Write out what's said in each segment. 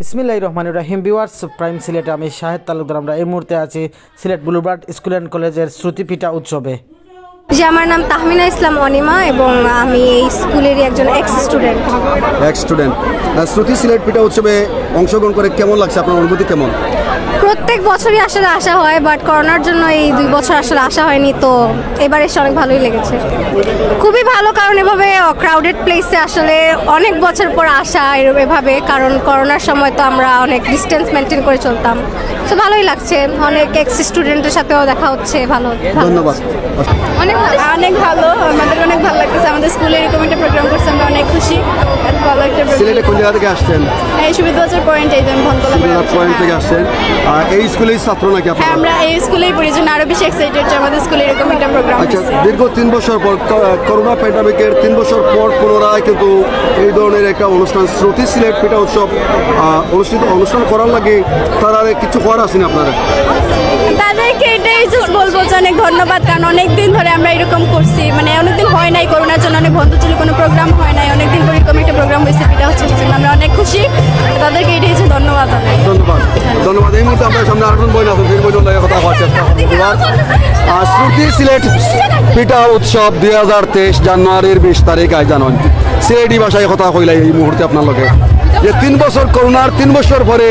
বিসমিল্লাহির রহমানির রহিম। Viewers, prime সিলেটে আমি শাহেদ তালুকদার। আমরা এই মুহূর্তে আছি সিলেট ব্লুবার্ড স্কুল অ্যান্ড কলেজের শ্রুতিপিঠা উৎসবে। যে আমার নাম তাহমিনা ইসলাম অনিমা এবং আমি এই স্কুলেরই একজন এক্স স্টুডেন্ট। শ্রুতি সিলেট পিঠা উৎসবে অংশগ্রহণ করে কেমন লাগছে, আপনার অনুভূতি কেমন? প্রত্যেক বছরই আসলে আসা হয়, বাট করোনার জন্য এই 2 বছর আসলে আসা হয়নি, তো এবার এসে অনেক ভালোই লেগেছে। খুবই ভালো, কারণ এভাবে ক্রাউডেড প্লেসে আসলে অনেক বছর পর আসা এভাবে, কারণ করোনার সময় তো আমরা অনেক ডিস্টেন্স মেনটেন করে চলতাম, তো ভালোই লাগছে। অনেক এক্স স্টুডেন্টের সাথেও দেখা হচ্ছে। ধন্যবাদ। অনেক ভালো, আমাদের অনেক ভালো লাগতেছে। আমাদের স্কুলে এরকম একটা প্রোগ্রাম করছে, আমরা অনেক খুশি। ভালো একটা সিলেটে কোন জায়গা থেকে আসছেন? এই সুবিধাবাজার পয়েন্ট, এই পয়েন্ট থেকে আসছেন। এই স্কুলেই ছাত্র নাকি আপনারা? হ্যাঁ, আমরা এই স্কুলেই পড়ি, জন্য আরো বেশি এক্সাইটেড যে আমাদের স্কুলে এরকম একটা প্রোগ্রাম। আচ্ছা, দীর্ঘ 3 বছর পর, করোনা প্যান্ডামিকের 3 বছর পর পুনরায় কিন্তু এই ধরনের একটা অনুষ্ঠান শ্রুতি সিলেট পিঠা উৎসব অনুষ্ঠান করার লাগে তারা কিছু করার আছেন আপনারা? তাদেরকে এটাই জাস্ট বলবো যে অনেক ধন্যবাদ, কারণ অনেকদিন ধরে আমরা এরকম করছি, মানে অনেকদিন হয় নাই, করোনার জন্য অনেক বন্ধ ছিল, কোনো প্রোগ্রাম হয় নাই, অনেকদিন পর এরকম একটা প্রোগ্রাম হয়েছে পিঠা হচ্ছে, আমরা অনেক খুশি। তাদেরকে এটাই যে ধন্যবাদ। এই মুহূর্তে আমরা সামনে আরেকজন বই আছে, কথা হওয়ার চেষ্টা করব। শ্রুতি সিলেট পিঠা উৎসব 2023 জানুয়ারির 20 তারিখ আয়োজন হয়। সিলেটি ভাষায় কথা কইলাই এই মুহূর্তে আপনার লগে যে 3 বছর করোনার 3 বছর পরে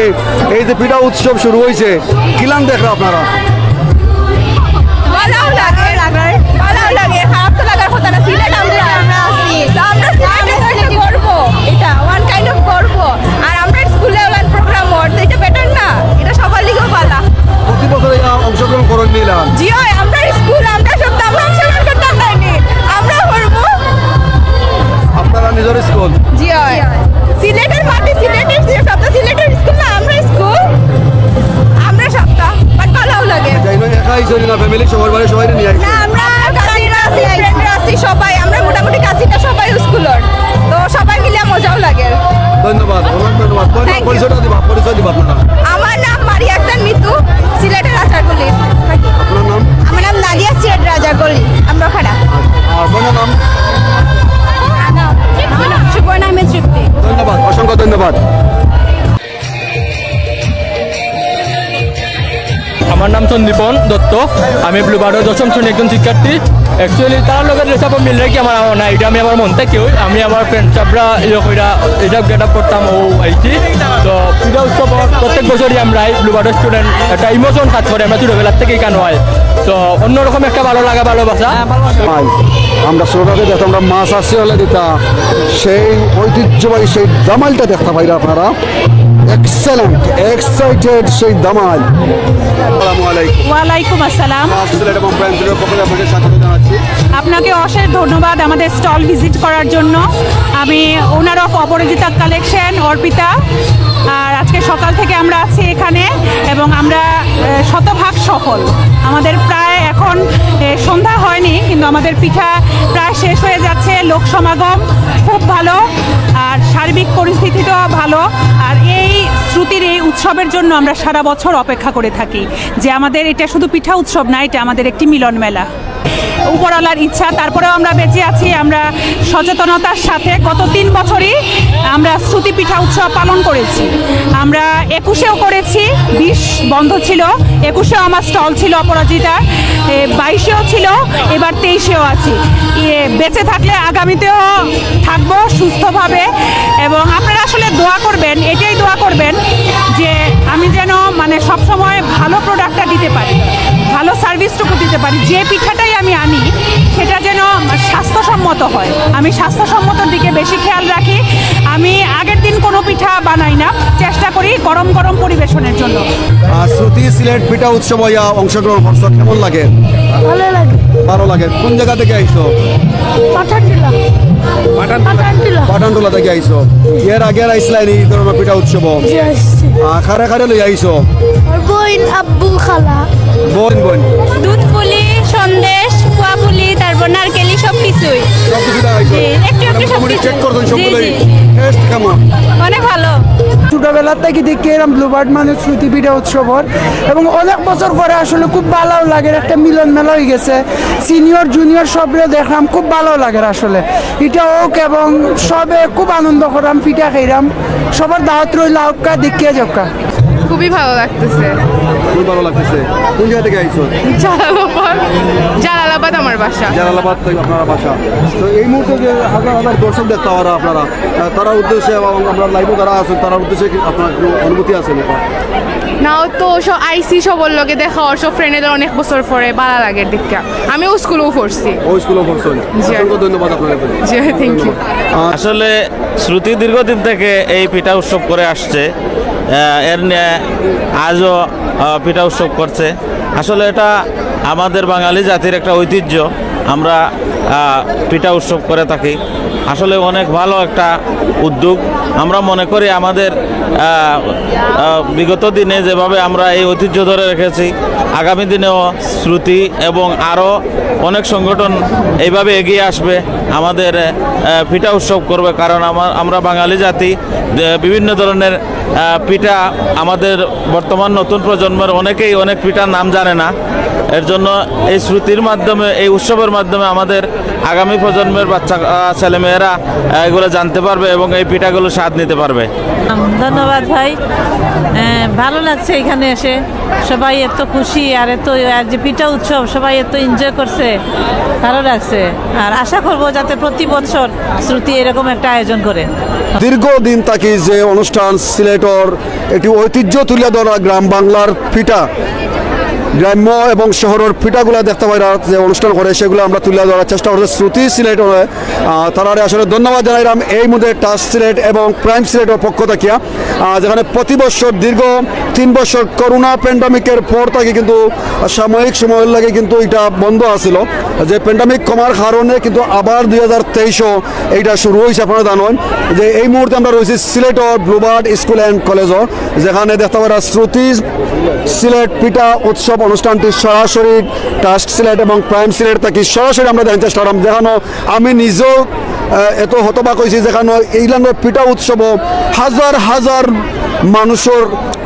এই যে পিঠা উৎসব শুরু হয়েছে, কিলান দেখরা আপনারা? অংশগ্রহণ করেন নিলাম জি হয়, আমরা স্কুল আমরা সব অংশগ্রহণ করতাম না, আমরা করব। আপনারা নিজের স্কুল? জি হয়, সিলেটের মাটি, সিলেটের সবটা সিলেটের স্কুল না, আমরা স্কুল, আমরা সবটা বাট ভালো লাগে। যাই না, একাই চলি না, ফ্যামিলি সবার বাড়ি সবাই নিয়ে আসি না, আমরা কাজিনরা আছি, ফ্রেন্ডরা আছি, সবাই আমরা মোটামুটি কাজিনরা সবাই স্কুলের, তো সবাই মিলে মজাও লাগে। ধন্যবাদ, অনেক ধন্যবাদ। পরিচয় দিবা আপনারা? আমার নাম মারিয়া আক্তার মিতু, সিলেটের রাজারগলি। আপনার নাম? আমার নাম নাদিয়া, সিলেট রাজারগলি, আমরা খাড়া। আর বোনের নাম? সুবর্ণা আহমেদ তৃপ্তি। ধন্যবাদ, অসংখ্য ধন্যবাদ। আমার নাম সন্দীপন দত্ত, আমি ব্লুবার্ডের 10ম শ্রেণীর একজন শিক্ষার্থী। অ্যাকচুয়ালি তার লোকের যেসব মিলে কি আমার না, এটা আমি আমার মন থেকেও আমি আমার ফ্রেন্ডসরা এটা গেট আপ করতাম ও আইছি। তো পিঠা উৎসব প্রত্যেক বছরই আমরা ব্লুবার্ডের স্টুডেন্ট একটা ইমোশন কাজ করে, আমরা ছোটোবেলার থেকেই কেন হয়, তো অন্যরকম একটা ভালো লাগা ভালোবাসা। আমরা ছোটকে দেখতাম, আমরা মাছ আসছে হলে দিতা, সেই ঐতিহ্যবাহী সেই দামালটা দেখতে পাই আপনারা। এক্সেলেন্ট, এক্সাইটেড সেই দামাল। ওয়ালাইকুম আসসালাম। আপনাকে অশেষ ধন্যবাদ আমাদের স্টল ভিজিট করার জন্য। আমি owner of Aparajita collection Arpita, আর আজকে সকাল থেকে আমরা আছি এখানে এবং আমরা শতভাগ সফল। আমাদের প্রায় এখন সন্ধ্যা হয়নি, কিন্তু আমাদের পিঠা প্রায় শেষ হয়ে যাচ্ছে। লোক সমাগম খুব ভালো, আর সার্বিক পরিস্থিতিটাও ভালো। আর এই শ্রুতির এই উৎসবের জন্য আমরা সারা বছর অপেক্ষা করে থাকি যে আমাদের এটা শুধু পিঠা উৎসব না, এটা আমাদের একটি মিলন মেলা। উপরওয়ালার ইচ্ছা, তারপরেও আমরা বেঁচে আছি। আমরা সচেতনতার সাথে গত 3 বছরই আমরা শ্রুতি পিঠা উৎসব পালন করেছি। আমরা 21-এও করেছি, 20 বন্ধ ছিল, 21-এও আমার স্টল ছিল অপরাজিতা, 22-এও ছিল, এবার 23-এও আছি। বেঁচে থাকলে আগামীতেও থাকবো সুস্থভাবে। এবং আপনারা আসলে দোয়া করবেন, এটাই দোয়া করবেন যে আমি যেন মানে সবসময় ভালো প্রোডাক্টটা দিতে পারি, ভালো সার্ভিসটুকু দিতে পারি। যে পিঠাটাই আমি আনি সেটা যেন স্বাস্থ্যসম্মত হয়। আমি স্বাস্থ্যসম্মতর দিকে বেশি খেয়াল রাখি। আমি আগের দিন কোনো পিঠা বানাই না, চেষ্টা করি গরম গরম পরিবেশনের জন্য। শ্রুতি সিলেট পিঠা উৎসব অংশগ্রহণ করছো, কেমন লাগে? ভালো লাগে। ভালো লাগে। কোন জায়গা থেকে আইছো? পাঠানটোলা থেকে আইছো। এর আগে আইসলাই এই ধরনের পিঠা উৎসব? খারে খারে লই আইছো? বইন, আব্বু, খালা। বোন দুধ পুলি, সন্দেশ, পোয়া পুলি তারপর নারকেলি সব কিছুই একটু সবকিছু অনেক ভালো। ছোটবেলার থেকে দেখি এরকম ব্লুবার্ড মানে শ্রুতি পিঠা উৎসবর এবং অনেক বছর পরে আসলে খুব ভালো লাগে, একটা মিলন মেলা হয়ে গেছে, সিনিয়র জুনিয়র সবরে দেখলাম, খুব ভালো লাগে আসলে এটা হোক এবং সবে খুব আনন্দ করলাম, পিঠা খাইলাম, সবার দাওয়াত রইল, আউকা দেখিয়ে যাওকা। খুবই ভালো লাগতেছে। খুব ভালো লাগতেছে। কোন জায়গা থেকে আইছো? জালালাবাদ আমার বাসা। জালালাবাদ থেকে আপনার বাসা। তো এই মুহূর্তে যে হাজার হাজার দর্শক দেখতে পারা আপনারা, তারা উদ্দেশ্যে এবং আমরা লাইভে যারা আছেন তারা উদ্দেশ্যে আপনার কোনো অনুভূতি আছে নাকি? নাও তো সব আইসি সবর লগে দেখা আর সব ফ্রেন্ডেদের অনেক বছর পরে ভালো লাগে দেখা। আমিও স্কুলেও পড়ছি। ওই স্কুলেও পড়ছেন? অসংখ্য ধন্যবাদ আপনাদের। জি থ্যাংক ইউ। আসলে শ্রুতি দীর্ঘদিন থেকে এই পিঠা উৎসব করে আসছে, এর নিয়ে আজও পিঠা উৎসব করছে। আসলে এটা আমাদের বাঙালি জাতির একটা ঐতিহ্য, আমরা পিঠা উৎসব করে থাকি। আসলে অনেক ভালো একটা উদ্যোগ। আমরা মনে করি আমাদের বিগত দিনে যেভাবে আমরা এই ঐতিহ্য ধরে রেখেছি, আগামী দিনেও শ্রুতি এবং আরও অনেক সংগঠন এইভাবে এগিয়ে আসবে, আমাদের পিঠা উৎসব করবে। কারণ আমরা বাঙালি জাতি, বিভিন্ন ধরনের পিঠা আমাদের বর্তমান নতুন প্রজন্মের অনেকেই অনেক পিঠার নাম জানে না। এর জন্য এই শ্রুতির মাধ্যমে, এই উৎসবের মাধ্যমে আমাদের আগামী প্রজন্মের বাচ্চা ছেলেমেয়েরা এগুলো জানতে পারবে এবং এই পিঠাগুলো স্বাদ নিতে পারবে। ধন্যবাদ ভাই, ভালো লাগছে এখানে এসে, সবাই এত খুশি আর এত আর যে পিঠা উৎসব সবাই এত এনজয় করছে, ভালো লাগছে। আর আশা করবো যাতে প্রতি বছর শ্রুতি এরকম একটা আয়োজন করে। দীর্ঘদিন থাকি যে অনুষ্ঠান সিলেটর একটি ঐতিহ্য তুলে ধরা গ্রাম বাংলার পিঠা, গ্রাম্য এবং শহরের পিঠাগুলো দেখতে পাই যে অনুষ্ঠান করে সেগুলো আমরা তুলে ধরার চেষ্টা করছি শ্রুতি সিলেট। তারা আসলে ধন্যবাদ জানাইলাম এই মধ্যে টাচ সিলেট এবং প্রাইম সিলেটের পক্ষ থেকে, যেখানে প্রতি বছর দীর্ঘ 3 বছর করোনা প্যান্ডামিকের পর থেকে কিন্তু সাময়িক সময়ের লাগে কিন্তু এটা বন্ধ আছিল, যে প্যান্ডামিক কমার কারণে কিন্তু আবার 2023 এইটা শুরু হয়েছে। আপনারা জানেন যে এই মুহূর্তে আমরা রয়েছি সিলেটর ব্লুবার্ড স্কুল অ্যান্ড কলেজর, যেখানে দেখতে পারা শ্রুতি সিলেট পিঠা উৎসব অনুষ্ঠানটি সরাসরি টাস্ক সিলেট এবং প্রাইম সিলেট থেকে সরাসরি আমরা দেখার চেষ্টা করলাম। যেখানে আমি নিজেও এত হতবাক হয়েছি, যেখানে এইলান্ডের পিঠা উৎসব হাজার হাজার মানুষের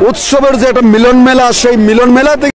উৎসবের যে একটা মিলন মেলা, সেই মিলন মেলা থেকে